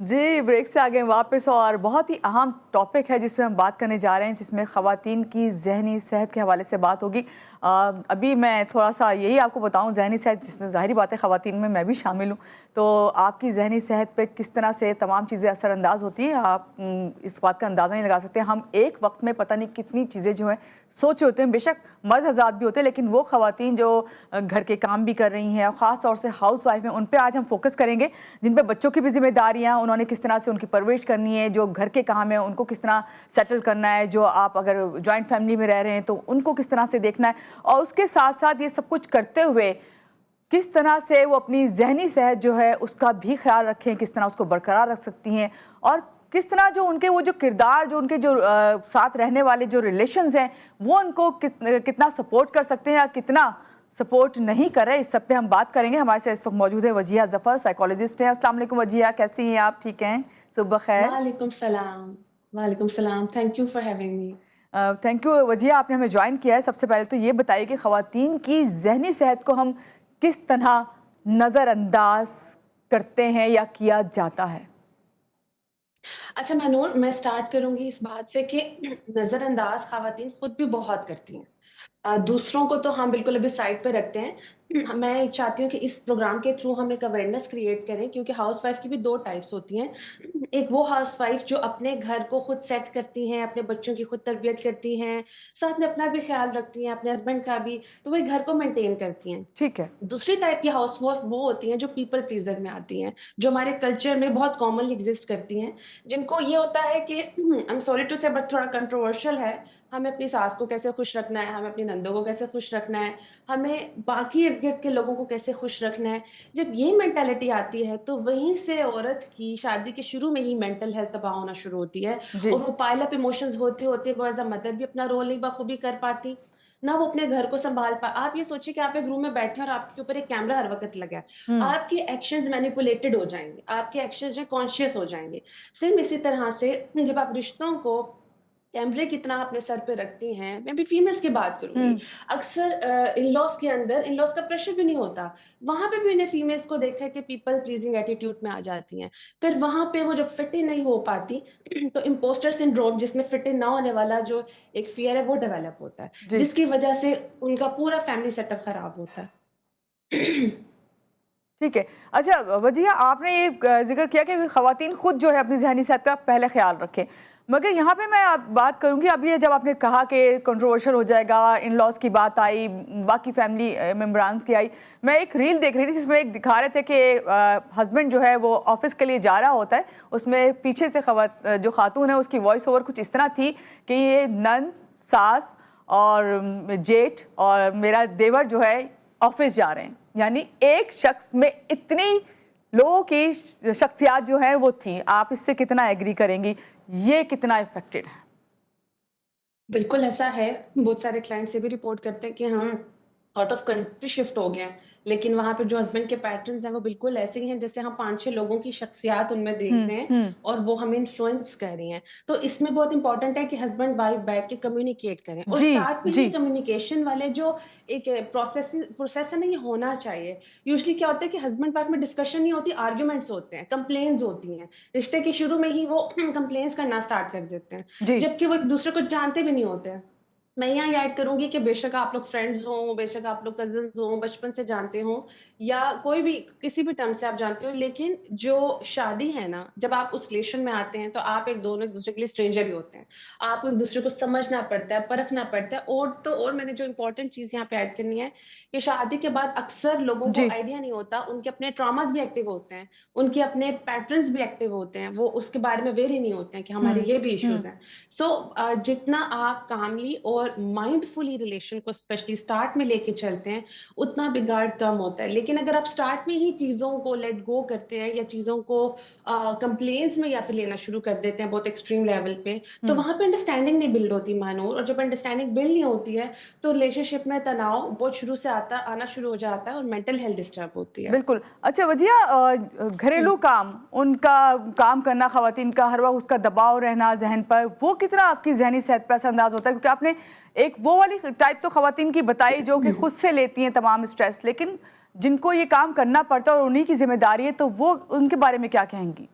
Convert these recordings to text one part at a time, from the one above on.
जी, break से आ गए वापस और बहुत ही अहम टॉपिक है जिस पे हम बात करने जा रहे हैं, जिसमें ख़वातीन की ज़हनी सेहत के हवाले से बात होगी। अभी मैं थोड़ा-सा यही आपको बताऊं, ज़हनी सेहत जिसमें ज़ाहिरी बात है ख़वातीन में मैं भी शामिल हूं, तो आपकी ज़हनी सेहत पे किस तरह से तमाम चीज़ें असरअंदाज होती हैं, आप इस बात का अंदाज़ा नहीं लगा सकते। हम एक वक्त में पता नहीं कितनी चीज़ें जो हैं सोच रहे होते हैं, बेशक मर्द हज़रात भी होते हैं, लेकिन वो ख़वातीन जो घर के काम भी कर रही हैं और ख़ास तौर से हाउस वाइफ हैं, उन पे आज हम फोकस करेंगे, जिन पे बच्चों की भी जिम्मेदारियाँ, उन्होंने किस तरह से उनकी परवरिश करनी है, जो घर के काम है उनको किस तरह सेटल करना है, जो आप अगर जॉइंट फैमिली में रह रहे हैं तो उनको किस तरह से देखना है, और उसके साथ साथ ये सब कुछ करते हुए किस तरह से वो अपनी जहनी सेहत जो है उसका भी ख्याल रखें, किस तरह उसको बरकरार रख सकती हैं, और किस तरह जो उनके वो जो किरदार, जो उनके जो साथ रहने वाले जो रिलेशंस हैं, वो उनको कितना सपोर्ट कर सकते हैं या कितना सपोर्ट नहीं कर रहे। इस सब पे हम बात करेंगे। हमारे साथ इस वक्त मौजूद है वजिया ज़फ़र, साइकोलॉजिस्ट हैं। अस्सलाम वालेकुम वजिया, कैसी हैं आप? ठीक हैं? सुबह खैर। वालेकुम सलाम। वालेकुम सलाम, thank you for having me. Thank you Wajiya, आपने हमें ज्वाइन किया है। सबसे पहले तो ये बताइए कि ख़वातीन की जहनी सेहत को हम किस तरह नज़रअंदाज करते हैं या किया जाता है? अच्छा महनूर, मैं स्टार्ट करूंगी इस बात से कि नजरअंदाज खवातीन खुद भी बहुत करती हैं। दूसरों को तो हम बिल्कुल अभी साइड पे रखते हैं। मैं चाहती हूँ कि इस प्रोग्राम के थ्रू हम एक अवेयरनेस क्रिएट करें, क्योंकि हाउसवाइफ की भी दो टाइप्स होती हैं। एक वो हाउसवाइफ जो अपने घर को खुद सेट करती हैं, अपने बच्चों की खुद तरबियत करती हैं, साथ में अपना भी ख्याल रखती हैं, अपने हस्बैंड का भी, तो वो घर को मेंटेन करती हैं। ठीक है। दूसरी टाइप की हाउस वाइफ वो होती हैं जो पीपल प्लीजर में आती हैं, जो हमारे कल्चर में बहुत कॉमनली एग्जिस्ट करती हैं, जिनको ये होता है कि आई एम सॉरी टू से बट थोड़ा कंट्रोवर्शियल है, हमें अपनी सास को कैसे खुश रखना है, हमें अपनी नंदों को कैसे खुश रखना है, हमें बाकी इर्द गिर्द के लोगों को कैसे खुश रखना है। जब ये मेंटालिटी आती है तो वहीं से औरत की शादी के शुरू में ही मेंटल हेल्थ तबाह होना शुरू होती है, जी। और वो पाइल अप इमोशंस होते होते वो एज अ मदर भी अपना रोल नहीं बखूबी कर पाती, ना वो अपने घर को संभाल पा। आप ये सोचिए कि आप एक रूम में बैठे हैं और आपके ऊपर एक कैमरा हर वक्त लगा है, हम्म। आपके एक्शंस मैनिपुलेटेड हो जाएंगे, आपके एक्शंस जो कॉन्शियस हो जाएंगे। सेम इसी तरह से जब आप रिश्तों को कैमरे कितना अपने सर पे रखती हैं, मैं भी फीमेल्स की बात करूंगी, हम्म। अक्सर इन-लॉज के अंदर इन-लॉज का प्रेशर भी नहीं होता, वहां पे भी मैंने फीमेल्स को देखा है कि पीपल प्लीजिंग एटीट्यूड में आ जाती हैं। फिर वहां पे वो जब फिट इन नहीं हो पाती तो इम्पोस्टर सिंड्रोम, जिसमें फिट इन ना होने वाला जो एक फियर है, वो डेवलप होता है, जी। जिसकी वजह से उनका पूरा फैमिली सेटअप खराब होता है। ठीक है। अच्छा वजिया, आपने ये जिक्र किया कि ख़वातीन खुद जो है अपनी ज़हनी सेहत का पहले ख्याल रखें, मगर यहाँ पे मैं बात करूँगी, अब ये जब आपने कहा कि कंट्रोवर्शियल हो जाएगा, इन लॉज की बात आई, बाकी फैमिली मेम्बरान्स की आई, मैं एक रील देख रही थी जिसमें एक दिखा रहे थे कि हस्बैंड जो है वो ऑफिस के लिए जा रहा होता है, उसमें पीछे से जो खातून है उसकी वॉइस ओवर कुछ इस तरह थी कि ये नन, सास और जेठ और मेरा देवर जो है ऑफिस जा रहे हैं। यानी एक शख्स में इतनी लोगों की शख्सियात जो है वो थी। आप इससे कितना एग्री करेंगी? ये कितना इफेक्टेड है? बिल्कुल ऐसा है। बहुत सारे क्लाइंट से भी रिपोर्ट करते हैं कि हम आउट ऑफ कंट्री शिफ्ट हो गए हैं, लेकिन वहां पे जो हस्बैंड के पैटर्न्स हैं वो बिल्कुल ऐसे ही हैं जैसे हम 5-6 लोगों की शख्सियात उनमें देख रहे हैं, हम्म। और वो हमें इन्फ्लुएंस कर रही हैं। तो इसमें बहुत इंपॉर्टेंट है कि हस्बैंड वाइफ बैठ के कम्युनिकेट करें, और जी। स्टार्ट में जी। ही कम्युनिकेशन वाले जो एक प्रोसेस है ना, ये होना चाहिए। यूजली क्या होता है कि हस्बैंड वाइफ में डिस्कशन नहीं होती, आर्ग्यूमेंट्स होते हैं, कंप्लेन्स होती हैं, रिश्ते के शुरू में ही वो कंप्लेन्स करना स्टार्ट कर देते हैं, जी। जबकि वो एक दूसरे को जानते भी नहीं होते हैं। मैं यहाँ ऐड करूंगी कि बेशक आप लोग फ्रेंड्स हो, बेशक आप लोग कजिन्स हो, बचपन से जानते हो, या कोई भी किसी भी टर्म से आप जानते हो, लेकिन जो शादी है ना, जब आप उस रिलेशन में आते हैं तो आप दोनों एक दूसरे के लिए स्ट्रेंजर ही होते हैं। आपको एक दूसरे को समझना पड़ता है, परखना पड़ता है। और तो और मैंने जो इंपॉर्टेंट चीज यहाँ पे ऐड करनी है कि शादी के बाद अक्सर लोगों को जी। आइडिया नहीं होता, उनके अपने ट्रॉमास भी एक्टिव होते हैं, उनके अपने पैटर्न्स भी एक्टिव होते हैं, वो उसके बारे में वेर ही नहीं होते हैं कि हमारे ये भी इश्यूज हैं। सो जितना आप कामली और माइंडफुली रिलेशन को स्पेशली स्टार्ट में लेके चलते हैं, उतना बिगाड़ कम होता है। लेकिन अगर आप स्टार्ट में ही चीजों को लेट गो करते हैं, या चीजों को कंप्लेन्स में या फिर लेना शुरू कर देते हैं बहुत एक्सट्रीम लेवल पे, तो वहां पे अंडरस्टैंडिंग नहीं बिल्ड होती मानूर। और जब अंडरस्टैंडिंग बिल्ड नहीं होती है तो रिलेशनशिप में तनाव बहुत शुरू से आना शुरू हो जाता है, और मेंटल हेल्थ डिस्टर्ब होती है। बिल्कुल। अच्छा वजिया, घरेलू काम, उनका काम करना, ख़वातीन का हर वक्त उसका दबाव रहना जहन पर, वो कितना आपकी जहनी सेहत पर असरअंदाज होता है? क्योंकि आपने एक वो वाली टाइप तो ख़वातीन की बताई जो कि खुद से लेती हैं तमाम स्ट्रेस, लेकिन जिनको ये काम करना पड़ता है और उन्हीं की जिम्मेदारी है, तो वो उनके बारे में क्या कहेंगी?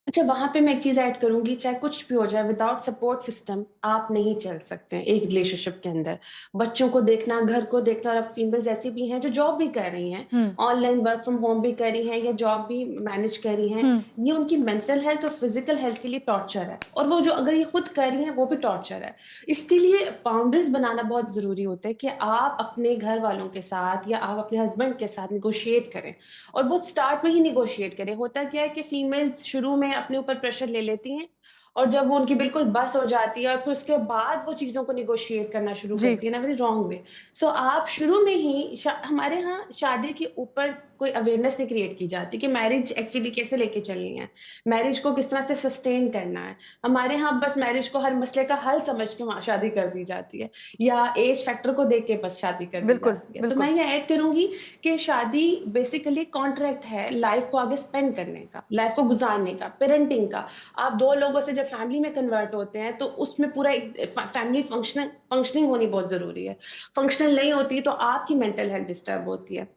अच्छा, वहाँ पे मैं एक चीज़ ऐड करूँगी, चाहे कुछ भी हो जाए, विदाउट सपोर्ट सिस्टम आप नहीं चल सकते हैं एक रिलेशनशिप के अंदर। बच्चों को देखना, घर को देखना, और अब फीमेल्स ऐसी भी हैं जो जॉब भी कर रही हैं, हम्म। ऑनलाइन वर्क फ्रॉम होम भी कर रही हैं या जॉब भी मैनेज कर रही हैं। हम्म। ये उनकी मेंटल हेल्थ और फिजिकल हेल्थ के लिए टॉर्चर है, और वो जो अगर ये खुद कर रही हैं वो भी टॉर्चर है। इसके लिए बाउंड्रीज बनाना बहुत ज़रूरी होता है कि आप अपने घर वालों के साथ या आप अपने हस्बैंड के साथ निगोशिएट करें, और बहुत स्टार्ट में ही निगोशिएट करें। होता क्या है कि फीमेल्स शुरू में अपने ऊपर प्रेशर ले लेती हैं, और जब वो उनकी बिल्कुल बस हो जाती है और फिर उसके बाद वो चीज़ों को निगोशिएट करना शुरू जी। करती है ना, वेरी रॉन्ग वे। सो आप शुरू में ही हमारे यहाँ शादी के ऊपर कोई अवेयरनेस नहीं क्रिएट की जाती कि मैरिज एक्चुअली कैसे लेके चलनी है, मैरिज को किस तरह से सस्टेन करना है। हमारे यहाँ बस मैरिज को हर मसले का हल समझ के वहाँ शादी कर दी जाती है, या एज फैक्टर को देख के बस शादी कर दी बिल्कुल जाती है। तो मैं बिल्कुल। ये ऐड करूंगी कि शादी बेसिकली कॉन्ट्रैक्ट है लाइफ को आगे स्पेंड करने का, लाइफ को गुजारने का, पेरेंटिंग का। आप दो लोगों से जब फैमिली में कन्वर्ट होते हैं तो उसमें पूरा एक फैमिली फंक्शनिंग होनी बहुत जरूरी है। फंक्शनल नहीं होती तो आपकी मेंटल हेल्थ डिस्टर्ब होती है।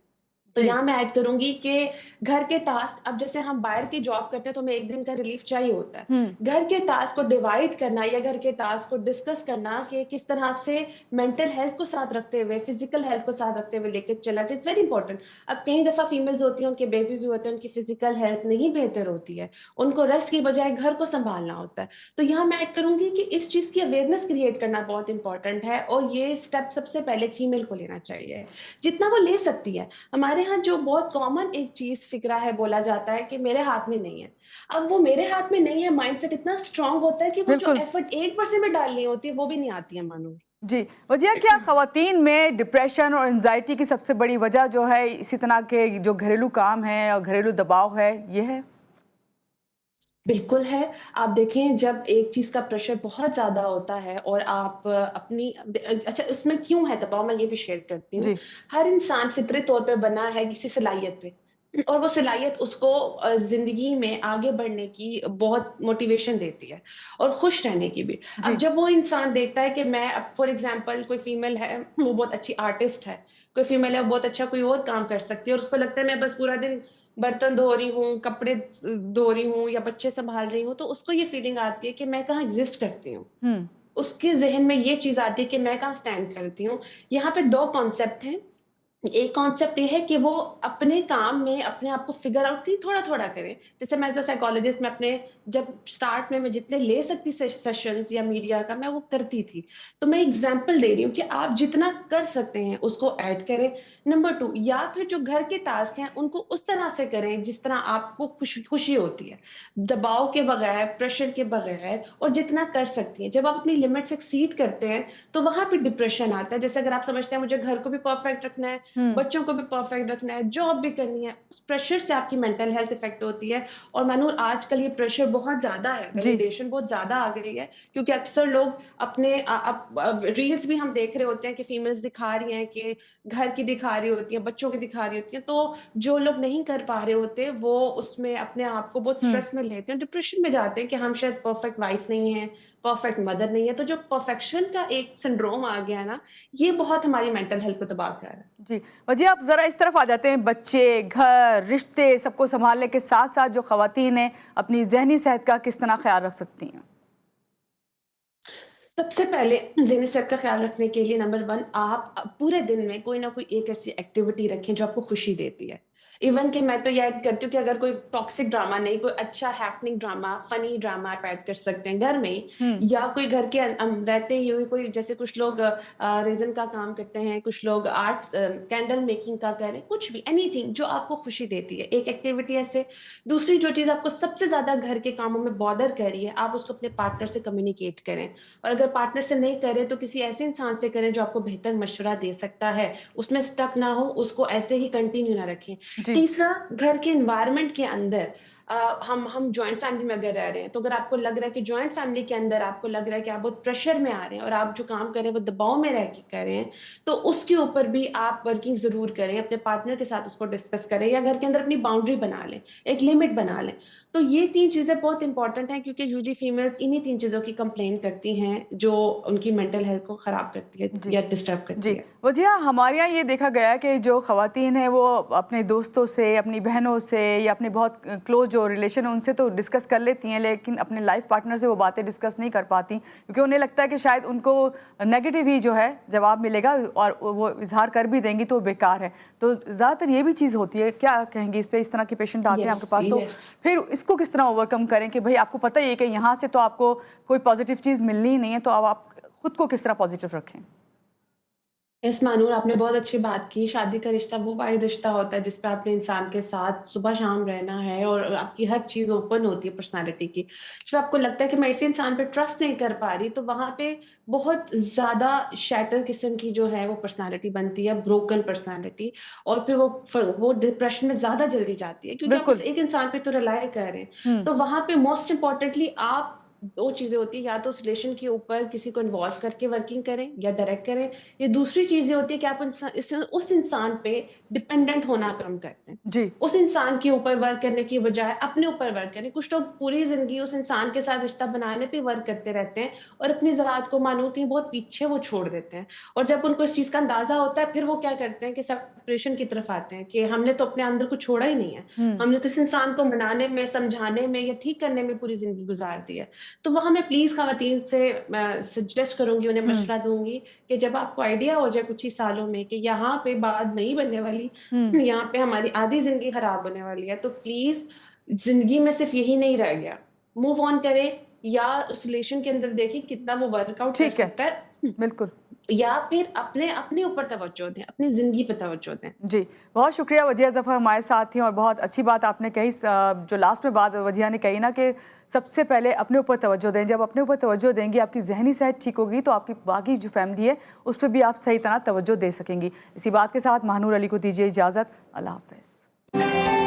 तो जी। यहाँ मैं ऐड करूंगी कि घर के टास्क, अब जैसे हम बाहर की जॉब करते हैं तो हमें एक दिन का रिलीफ चाहिए होता है। हम्म। घर के टास्क को डिवाइड करना या घर के टास्क को डिस्कस करना कि किस तरह से मेंटल हेल्थ को साथ रखते हुए, फिजिकल हेल्थ को साथ रखते हुए लेके चला जाए, इट्स वेरी इंपॉर्टेंट। अब कई दफा फीमेल्स होती हैं, उनके बेबीज होते हैं, उनकी फिजिकल हेल्थ नहीं बेहतर होती है, उनको रेस्ट की बजाय घर को संभालना होता है। तो यहाँ मैं ऐड करूंगी कि इस चीज की अवेयरनेस क्रिएट करना बहुत इंपॉर्टेंट है, और ये स्टेप सबसे पहले फीमेल को लेना चाहिए जितना वो ले सकती है। हमारे यहाँ जो बहुत कॉमन एक चीज फिक्रा है, बोला जाता है कि मेरे हाथ में नहीं है। अब वो मेरे हाथ में नहीं है माइंडसेट इतना स्ट्रांग होता है कि वो जो बिल्कुल। एफर्ट 1% में डालनी होती है वो भी नहीं आती है मानो। जी। वजह क्या ख़वातीन में डिप्रेशन और एंजाइटी की सबसे बड़ी वजह जो है इसी तरह के जो घरेलू काम है और घरेलू दबाव है, ये है? बिल्कुल है। आप देखें, जब एक चीज का प्रेशर बहुत ज्यादा होता है और आप अपनी, अच्छा इसमें क्यों है दबाव, मैं ये भी शेयर करती हूँ। जी। हर इंसान फितरी तौर पे बना है किसी सलाहियत पे, और वो सलाहियत उसको जिंदगी में आगे बढ़ने की बहुत मोटिवेशन देती है, और खुश रहने की भी। अब जी। जब वो इंसान देखता है कि मैं, अब फॉर एग्जांपल कोई फीमेल है, वो बहुत अच्छी आर्टिस्ट है, कोई फीमेल है वो बहुत अच्छा कोई और काम कर सकती है, और उसको लगता है मैं बस पूरा दिन बर्तन धो रही हूँ, कपड़े धो रही हूँ या बच्चे संभाल रही हूँ, तो उसको ये फीलिंग आती है कि मैं कहाँ एग्जिस्ट करती हूँ। हम्म। उसके जहन में ये चीज आती है कि मैं कहाँ स्टैंड करती हूँ। यहाँ पे दो कॉन्सेप्ट हैं। एक कॉन्सेप्ट ये है कि वो अपने काम में अपने आप को फिगर आउट की थोड़ा थोड़ा करें। जैसे मैं एज अ साइकोलॉजिस्ट, मैं अपने, जब स्टार्ट में मैं जितने ले सकती सेशंस या मीडिया का, मैं वो करती थी। तो मैं एग्जांपल दे रही हूँ कि आप जितना कर सकते हैं उसको ऐड करें। नंबर 2, या फिर जो घर के टास्क हैं उनको उस तरह से करें जिस तरह आपको खुशी खुशी होती है, दबाव के बगैर, प्रेशर के बगैर, और जितना कर सकती हैं। जब आप अपनी लिमिट्स एक्सीड करते हैं तो वहां पे डिप्रेशन आता है। जैसे अगर आप समझते हैं मुझे घर को भी परफेक्ट रखना है, हम्म। बच्चों को भी परफेक्ट रखना है, जॉब भी करनी है, उस प्रेशर से आपकी मेंटल हेल्थ इफेक्ट होती है। और मानूर आजकल ये प्रेशर बहुत ज्यादा है, जी। वैलिडेशन बहुत ज्यादा आ गई है, क्योंकि अक्सर लोग अपने रील्स भी हम देख रहे होते हैं कि फीमेल्स दिखा रही हैं कि घर की दिखा रही होती हैं, बच्चों की दिखा रही होती हैं, तो जो लोग नहीं कर पा रहे होते वो उसमें अपने आप को बहुत हम्म। स्ट्रेस में लेते हैं, डिप्रेशन में जाते हैं कि हम शायद परफेक्ट वाइफ नहीं है, परफेक्ट मदर नहीं है। तो जो परफेक्शन का एक सिंड्रोम आ गया ना, ये बहुत हमारी मेंटल हेल्थ को तबाह कर रहा है। जी। वजह आप ज़रा इस तरफ आ जाते हैं, बच्चे, घर, रिश्ते सबको संभालने के साथ साथ जो ख़वातीन हैं अपनी जहनी सेहत का किस तरह ख्याल रख सकती हैं? सबसे पहले ज़हनी सेहत का ख्याल रखने के लिए नंबर 1, आप पूरे दिन में कोई ना कोई एक ऐसी एक्टिविटी रखें जो आपको खुशी देती है। इवन कि मैं तो ये ऐड करती हूँ कि अगर कोई टॉक्सिक ड्रामा नहीं, कोई अच्छा हैपनिंग ड्रामा, फनी ड्रामा आप ऐड कर सकते हैं घर में ही। हम्म। या कोई घर के रहते ही कोई, जैसे कुछ लोग रेज़न का काम करते हैं, कुछ लोग आर्ट कैंडल मेकिंग का करें, कुछ भी, एनीथिंग जो आपको खुशी देती है, एक एक्टिविटी ऐसे। दूसरी जो चीज़ आपको सबसे ज़्यादा घर के कामों में बॉदर कर रही है, आप उसको अपने पार्टनर से कम्युनिकेट करें। और अगर पार्टनर से नहीं करे तो किसी ऐसे इंसान से करें जो आपको बेहतर मशवरा दे सकता है, उसमें स्टक ना हो, उसको ऐसे ही कंटिन्यू ना रखें। जी। तीसरा, घर के एनवायरनमेंट के अंदर हम जॉइंट फैमिली में अगर रह रहे हैं, तो अगर आपको लग रहा है कि जॉइंट फैमिली के अंदर आपको लग रहा है कि आप बहुत प्रेशर में आ रहे हैं और आप जो काम कर रहे हैं वो दबाव में रह के कर रहे हैं, तो उसके ऊपर भी आप वर्किंग जरूर करें, अपने पार्टनर के साथ उसको डिस्कस करें, या घर के अंदर अपनी बाउंड्री बना लें, एक लिमिट बना लें। तो ये 3 चीजें बहुत इंपॉर्टेंट हैं, क्योंकि यूजली फीमेल्स इन्हीं 3 चीजों की कंप्लेन करती हैं जो उनकी मेंटल हेल्थ को खराब करती है जी। या डिस्टर्ब करती जी। है। वजिया, हमारे यहाँ ये देखा गया कि जो ख़वातीन हैं वो अपने दोस्तों से, अपनी बहनों से या अपने बहुत क्लोज जो जो रिलेशन है उनसे तो डिस्कस कर लेती हैं, लेकिन अपने लाइफ पार्टनर से वो बातें डिस्कस नहीं कर पाती, क्योंकि उन्हें लगता है कि शायद उनको नेगेटिव ही जो है जवाब मिलेगा और वो इजहार कर भी देंगी तो वो बेकार है। तो ज़्यादातर ये भी चीज़ होती है, क्या कहेंगी इस पर? इस तरह के पेशेंट आते हैं आपके पास, तो फिर इसको किस तरह ओवरकम करें कि भाई आपको पता ही है कि यहाँ से तो आपको कोई पॉजिटिव चीज़ मिलनी ही नहीं है, तो अब आप खुद को किस तरह पॉजिटिव रखें? यस मानूर, आपने बहुत अच्छी बात की। शादी का रिश्ता वो वाहिद रिश्ता होता है जिस पे आपने इंसान के साथ सुबह शाम रहना है और आपकी हर चीज़ ओपन होती है पर्सनालिटी की। जब आपको लगता है कि मैं इसी इंसान पे ट्रस्ट नहीं कर पा रही, तो वहाँ पे बहुत ज़्यादा शैटर किस्म की जो है वो पर्सनालिटी बनती है, ब्रोकन पर्सनालिटी। और फिर वो डिप्रेशन में ज़्यादा जल्दी जाती है, क्योंकि आप उस एक इंसान पे तो रिलाई कर रहे हैं। तो वहाँ पे मोस्ट इम्पॉर्टेंटली आप दो चीजें होती है, या तो उस रिलेशन के ऊपर किसी को इन्वॉल्व करके वर्किंग करें या डायरेक्ट करें। ये दूसरी चीज ये होती है कि आप उस इंसान पे डिपेंडेंट होना कम करते हैं जी। उस इंसान के ऊपर वर्क करने की बजाय अपने ऊपर वर्क करें। कुछ लोग पूरी जिंदगी उस इंसान के साथ रिश्ता बनाने पे वर्क करते रहते हैं और अपनी ज़ात को मानो कहीं बहुत पीछे वो छोड़ देते हैं। और जब उनको इस चीज का अंदाजा होता है, फिर वो क्या करते हैं कि सेपरेशन की तरफ आते हैं कि हमने तो अपने अंदर कुछ छोड़ा ही नहीं है, हमने तो इस इंसान को मनाने में, समझाने में या ठीक करने में पूरी जिंदगी गुजार दी है। तो वहाँ मैं प्लीज खवातीन से सजेस्ट करूंगी, उन्हें मशवरा दूंगी कि जब आपको आइडिया हो जाए कुछ ही सालों में कि यहाँ पे बात नहीं बनने वाली, यहाँ पे हमारी आधी जिंदगी खराब होने वाली है, तो प्लीज जिंदगी में सिर्फ यही नहीं रह गया, मूव ऑन करें या उस रिलेशन के अंदर देखिए कितना वो वर्कआउट कर सकता है। बिल्कुल। या फिर अपने ऊपर तवज्जो दें, अपनी जिंदगी पर तवज्जो दें। जी, बहुत शुक्रिया वजिया ज़फ़र हमारे साथ थी, और बहुत अच्छी बात आपने कही, जो लास्ट में बात वजिया ने कही ना कि सबसे पहले अपने ऊपर तवज्जो दें। जब अपने ऊपर तवज्जो देंगी, आपकी ज़हनी सेहत ठीक होगी, तो आपकी बाकी जो फैमिली है उस पर भी आप सही तरह तवज्जो दे सकेंगी। इसी बात के साथ महानूर अली को दीजिए इजाज़त। अल्लाह हाफ़िज़।